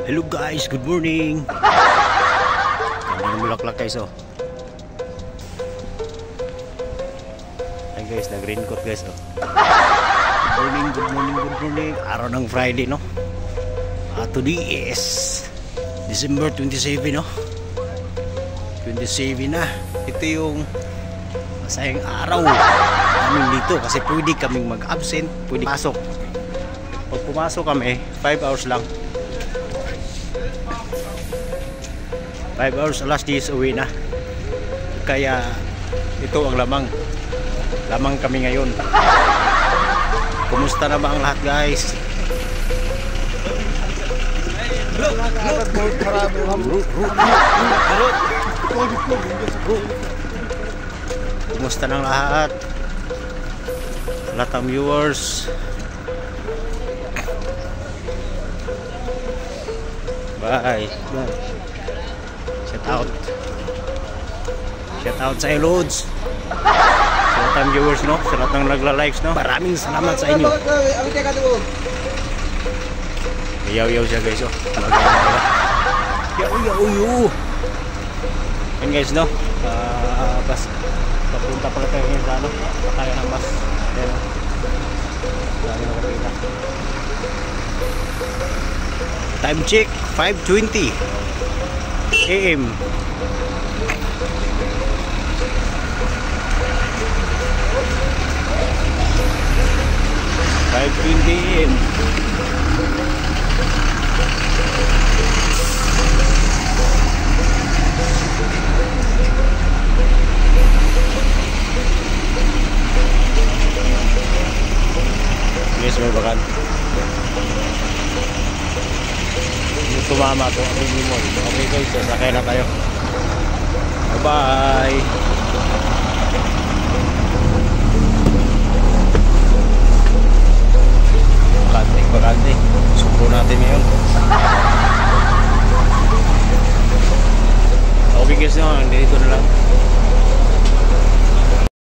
Hello guys, good morning. Ang bulaklak guys oh. Ay guys, nag-raincoat guys oh. Good morning. Araw ng Friday no. Today is December 27 no. 27 na. Ito yung masayang araw namin dito kasi pwede kaming mag-absent, pwede pasok. Pag pumasok kami, 5 hours lang. 5 hours alas 10 uwi na. Kaya ito ang lamang kami ngayon. Kumusta na ba ang lahat guys? Kumusta ng lahat? Lahat ng viewers. Bye. Shout out sa Lods. Sa lahat ng viewers no, sa lahat ng nagla-likes no. Maraming salamat sa inyo. Yaw siya guys oh. Yaw. Yan guys no. Bus. Papunta pala tayo ngayon sa ano. Sakaya ng bus. Ayan o. Dami na kapila. Time check 5:20 AM. Guys, may bakan. Tumama to ang mall. Okay guys, sasakay na tayo. Bye bye.